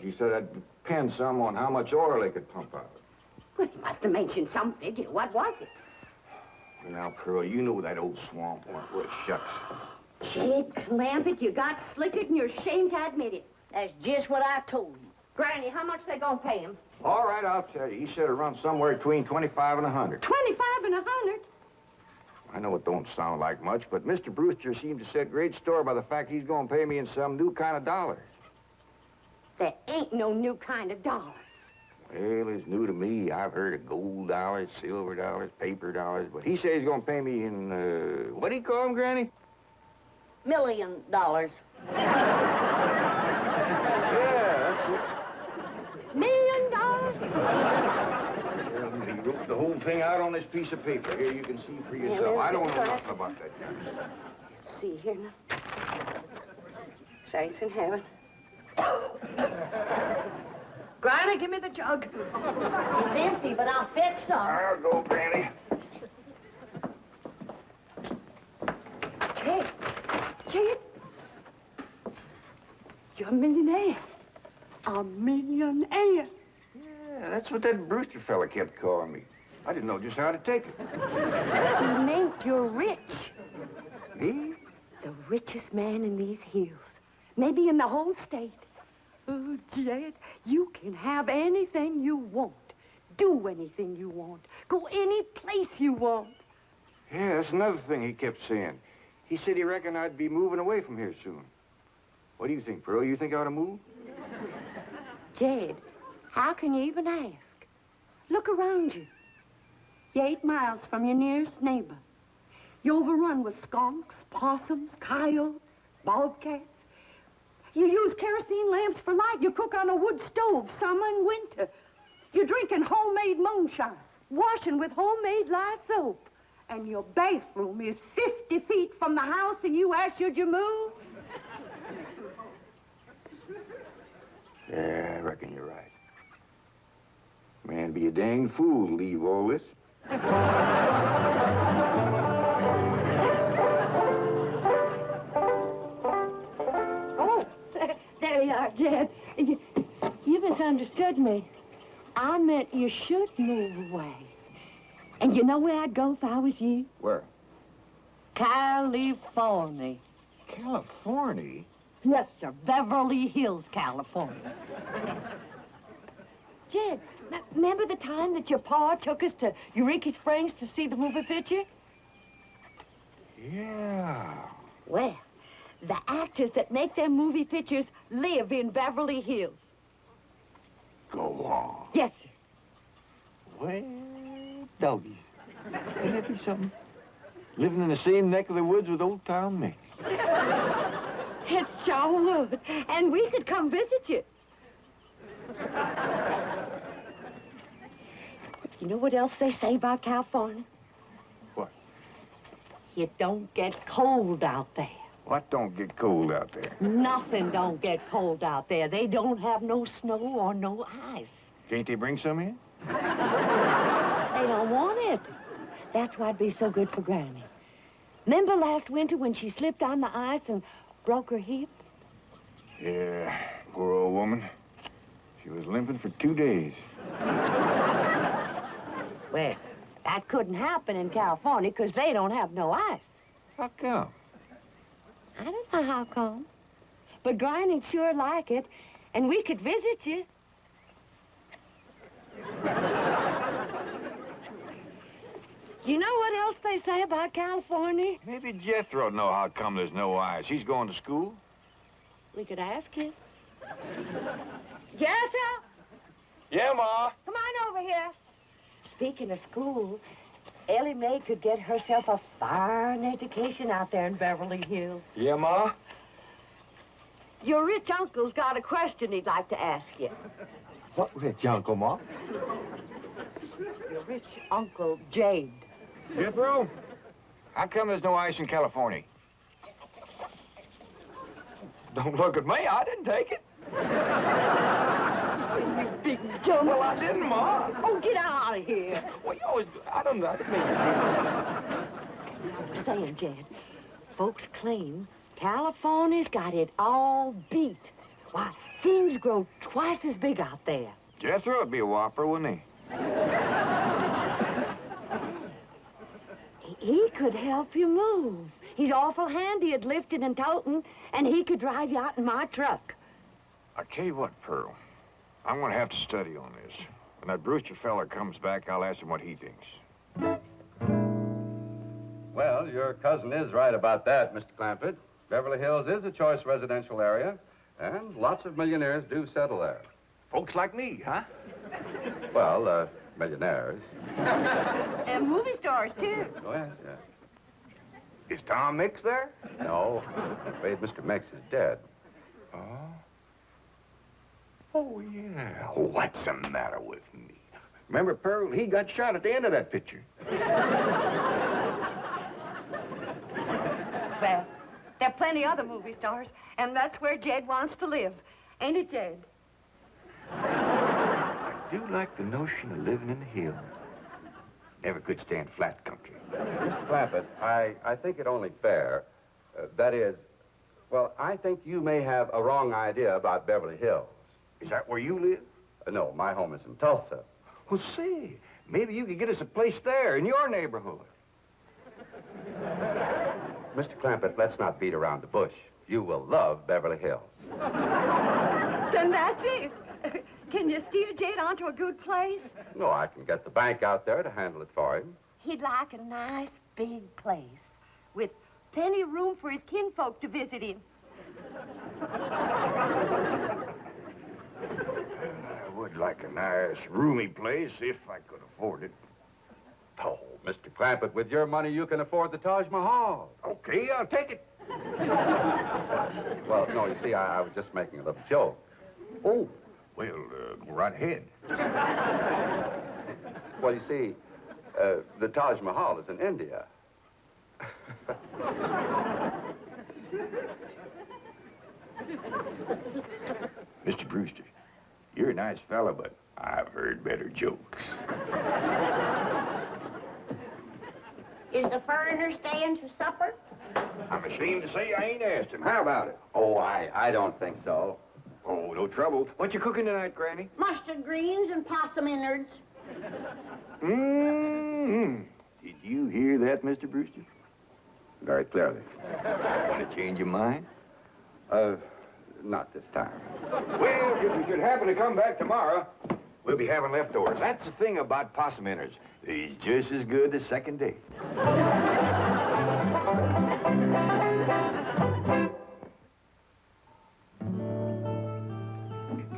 He said I'd depend some on how much oil they could pump out. Well, he must have mentioned some figure. What was it? Now, Pearl, you know that old swamp won't worth shucks. Jed Clampett, you got slickered and you're ashamed to admit it. That's just what I told you. Granny, how much they gonna pay him? All right, I'll tell you. He said it runs somewhere between 25 and 100. 25 and 100? I know it don't sound like much, but Mr. Brewster seemed to set great store by the fact he's going to pay me in some new kind of dollars. There ain't no new kind of dollars. Well, it's new to me. I've heard of gold dollars, silver dollars, paper dollars, but he says he's going to pay me in, what do you call them, Granny? $1 million. Yeah, that's it. $1 million? He wrote the whole thing out on this piece of paper. Here, you can see for yourself. I don't know nothing about that kind of stuff. Let's see here now. Saints in heaven. Granny, give me the jug. It's empty, but I'll fetch some. I'll go, Granny. Jed. Jed. You're a millionaire. A millionaire. Yeah, that's what that Brewster fella kept calling me. I didn't know just how to take it. He meant you're rich. Me? The richest man in these hills. Maybe in the whole state. Oh, Jed, you can have anything you want. Do anything you want. Go any place you want. Yeah, that's another thing he kept saying. He said he reckoned I'd be moving away from here soon. What do you think, Pearl? You think I ought to move? Jed, how can you even ask? Look around you. You're 8 miles from your nearest neighbor. You're overrun with skunks, possums, coyotes, bobcats. You use kerosene lamps for light. You cook on a wood stove, summer and winter. You're drinking homemade moonshine, washing with homemade lye soap. And your bathroom is 50 feet from the house, and you ask, should you move? Yeah, I reckon you're right. Man, be a dang fool to leave all this. Oh, there you are, Jed. You misunderstood me. I meant you should move away. And you know where I'd go if I was you? Where? California. California? Yes, sir. Beverly Hills, California. Jed, remember the time that your pa took us to Eureka Springs to see the movie picture? Yeah. Well, the actors that make them movie pictures live in Beverly Hills. Go on. Yes, sir. Well, doggies. Ain't that be something? Living in the same neck of the woods with old town me. It sure would. And we could come visit you. You know what else they say about California? What? It don't get cold out there. What don't get cold out there? Nothing don't get cold out there. They don't have no snow or no ice. Can't they bring some in? They don't want it. That's why'd be so good for Granny. Remember last winter when she slipped on the ice and broke her hip? Yeah, poor old woman. She was limping for 2 days. Well, that couldn't happen in California because they don't have no ice. How come? I don't know how come. But Granny'd sure like it, and we could visit you. You know what else they say about California? Maybe Jethro'd know how come there's no ice. He's going to school. We could ask him. Jethro, Yeah, Ma. come on over here. Speaking of school, Ellie Mae could get herself a fine education out there in Beverly Hills. Yeah, Ma? Your rich uncle's got a question he'd like to ask you. What rich uncle, Ma? Your rich uncle, Jade. Jethro? How come there's no ice in California? Don't look at me. I didn't take it. You big dumb. Well, I didn't, Ma. Oh, get out of here. Well, you always... I didn't mean I'm saying, Jed, folks claim California's got it all beat. Why, things grow twice as big out there. Jethro would be a whopper, wouldn't he? He could help you move. He's awful handy at lifting and toting, and he could drive you out in my truck. I tell you what, Pearl. I'm going to have to study on this. When that Brewster fella comes back, I'll ask him what he thinks. Well, your cousin is right about that, Mr. Clampett. Beverly Hills is a choice residential area, and lots of millionaires do settle there. Folks like me, huh? Well, millionaires. And movie stars, too. Oh, yes, yes. Is Tom Mix there? No, I'm afraid Mr. Mix is dead. Oh? Oh, yeah. What's the matter with me? Remember, Pearl, he got shot at the end of that picture. Well, there are plenty other movie stars, and that's where Jed wants to live. Ain't it, Jed? I do like the notion of living in the hills. Never could stand flat country. Mr. Clampett, I think it only fair. That is, well, I think you may have a wrong idea about Beverly Hills. Is that where you live? No, my home is in Tulsa. Well, say, maybe you could get us a place there in your neighborhood. Mr. Clampett, let's not beat around the bush. You will love Beverly Hills. Then that's it. Can you steer Jed onto a good place? No, I can get the bank out there to handle it for him. He'd like a nice big place with plenty of room for his kinfolk to visit him. I would like a nice, roomy place if I could afford it. Oh, Mr. Clampett, with your money, you can afford the Taj Mahal. Okay, I'll take it. Well, no, you see, I was just making a little joke. Oh, well, go right ahead. Well, you see, the Taj Mahal is in India. Mr. Brewster, you're a nice fella, but I've heard better jokes. Is the foreigner staying to supper? I'm ashamed to say I ain't asked him. How about it? Oh, I don't think so. Oh, no trouble. What you cooking tonight, Granny? Mustard greens and possum innards. Mm-hmm. Did you hear that, Mr. Brewster? Very clearly. Want to change your mind? Not this time. Well, if you should happen to come back tomorrow, we'll be having leftovers. That's the thing about possum innards. They's just as good the second day.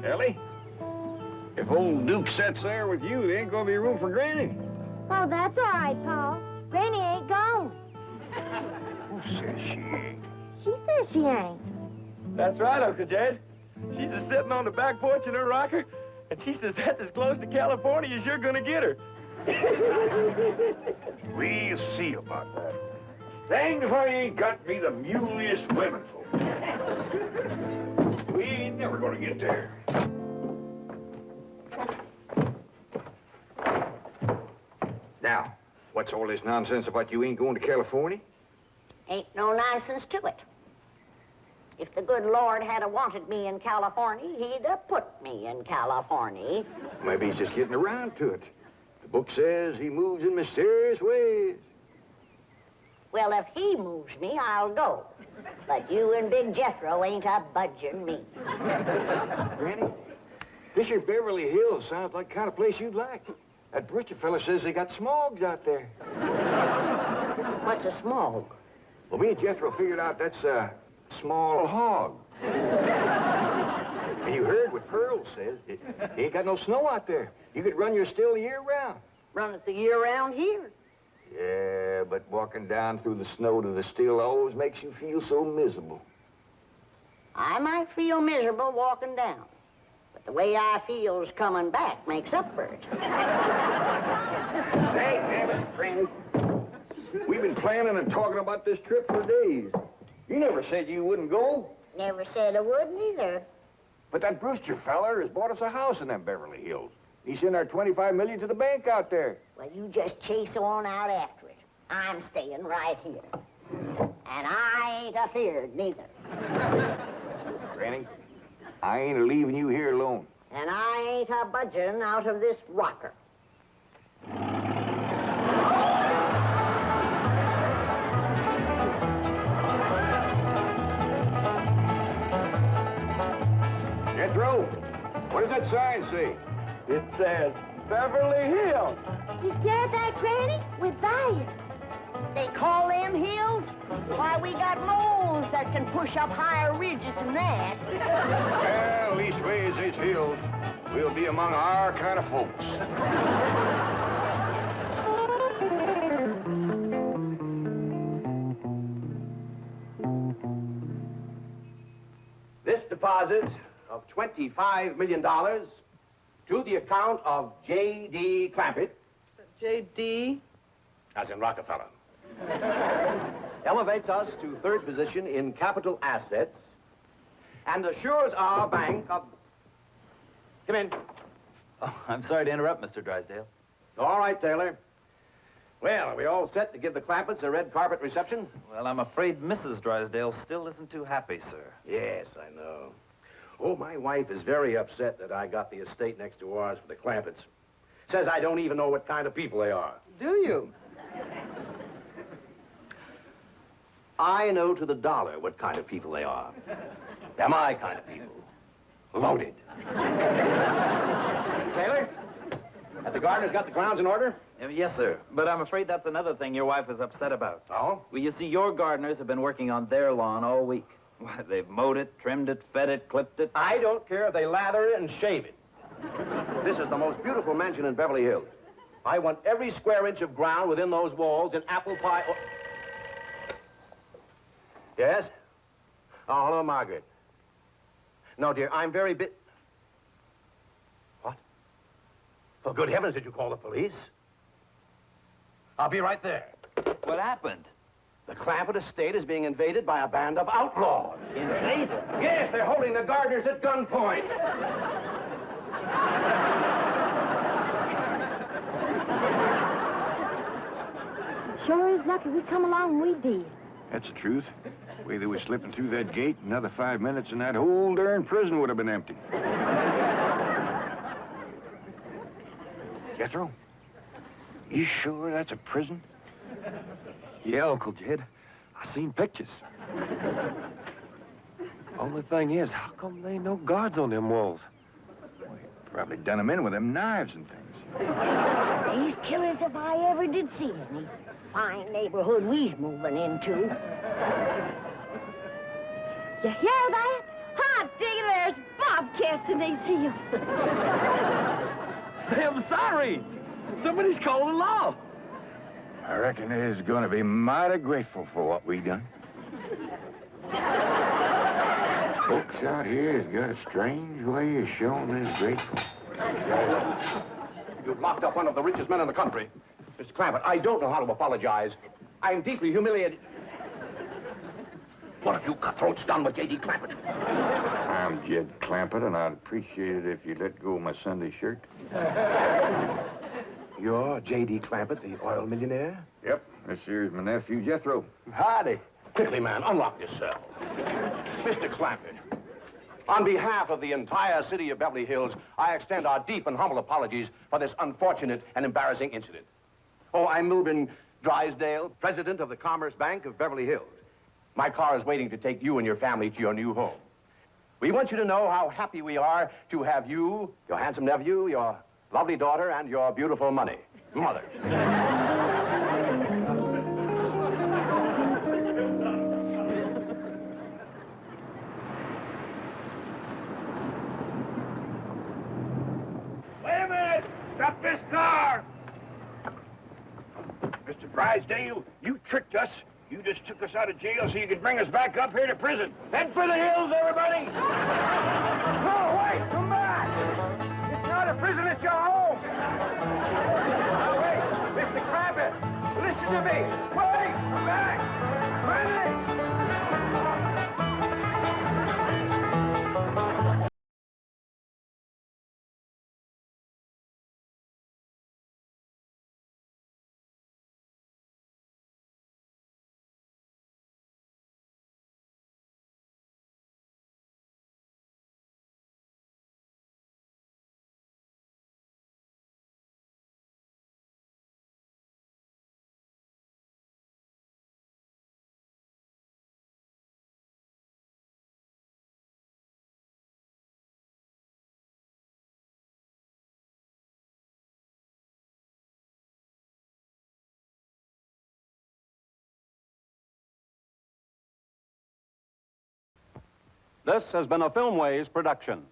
Ellie, if old Duke sits there with you, there ain't gonna be room for Granny. Oh, that's all right, Pa. Granny ain't gone. Who says she ain't? She says she ain't. That's right, Uncle Jed. She's just sitting on the back porch in her rocker, and she says that's as close to California as you're gonna get her. We'll see about that. Dang if I ain't got me the muliest women folk. We ain't never gonna get there. Now, what's all this nonsense about you ain't going to California? Ain't no nonsense to it. If the good Lord had wanted me in California, he'd have put me in California. Maybe he's just getting around to it. The book says he moves in mysterious ways. Well, if he moves me, I'll go. But you and Big Jethro ain't a budging me. Granny, this here Beverly Hills sounds like the kind of place you'd like. That Brewster fella says they got smogs out there. What's a smog? Well, me and Jethro figured out that's a small hog. And you heard what Pearl says. It ain't got no snow out there. You could run your still the year round. Run it the year round here. Yeah, but walking down through the snow to the still always makes you feel so miserable. I might feel miserable walking down, but the way I feels coming back makes up for it. Hey, damn it, Granny. We've been planning and talking about this trip for days. You never said you wouldn't go. Never said I wouldn't either. But that Brewster feller has bought us a house in them Beverly Hills. He sent our $25 million to the bank out there. Well, you just chase on out after it. I'm staying right here. And I ain't afeared neither. Granny, I ain't leaving you here alone. And I ain't a budging out of this rocker. Jethro, what does that sign say? It says Beverly Hills. You hear that, Granny? We're there. They call them hills? Why, we got moles that can push up higher ridges than that. Well, leastways, these hills will be among our kind of folks. This deposit of $25 million to the account of J.D. Clampett, J.D.? as in Rockefeller, elevates us to third position in capital assets and assures our bank of... Come in. Oh, I'm sorry to interrupt, Mr. Drysdale. All right, Taylor. Well, are we all set to give the Clampetts a red carpet reception? Well, I'm afraid Mrs. Drysdale still isn't too happy, sir. Yes, I know. Oh, my wife is very upset that I got the estate next to ours for the Clampetts. Says I don't even know what kind of people they are. Do you? I know to the dollar what kind of people they are. They're my kind of people. Loaded. Taylor, have the gardeners got the grounds in order? Yes, sir. But I'm afraid that's another thing your wife is upset about. Oh? Well, you see, your gardeners have been working on their lawn all week. Why, they've mowed it, trimmed it, fed it, clipped it. I don't care if they lather it and shave it. This is the most beautiful mansion in Beverly Hills. I want every square inch of ground within those walls in apple pie... Oh. Yes? Oh, hello, Margaret. No, dear, I'm very What? For good heavens, did you call the police? I'll be right there. What happened? The Clampett estate is being invaded by a band of outlaws. Invaded? Yes, they're holding the gardeners at gunpoint. Sure is lucky we come along we did. That's the truth. The way they were slipping through that gate, another 5 minutes and that whole darn prison would have been empty. Jethro, you sure that's a prison? Yeah, Uncle Jed. I seen pictures. Only thing is, how come there ain't no guards on them walls? Probably done them in with them knives and things. These killers, if I ever did see any. Fine neighborhood we's moving into. You hear that? Hot diggity, there's bobcats in these hills. I'm sorry. Somebody's called the law. I reckon they's gonna be mighty grateful for what we done. Folks out here has got a strange way of showing they're grateful. You've locked up one of the richest men in the country. Mr. Clampett, I don't know how to apologize. I'm deeply humiliated. What have you cutthroats done with J.D. Clampett? I'm Jed Clampett, and I'd appreciate it if you'd let go of my Sunday shirt. You're J.D. Clampett, the oil millionaire? Yep, this here's my nephew, Jethro. Howdy. Quickly, man, unlock this cell. Mr. Clampett, on behalf of the entire city of Beverly Hills, I extend our deep and humble apologies for this unfortunate and embarrassing incident. Oh, I'm Milburn Drysdale, president of the Commerce Bank of Beverly Hills. My car is waiting to take you and your family to your new home. We want you to know how happy we are to have you, your handsome nephew, your lovely daughter, and your beautiful money. Mother. Wait a minute! Stop this car! Mr. Drysdale, you tricked us. You just took us out of jail so you could bring us back up here to prison. Head for the hills, everybody! No, wait! Come back! It's not a prison, it's your home! Now, wait! Mr. Clampett, listen to me! Wait! Come back! This has been a Filmways production.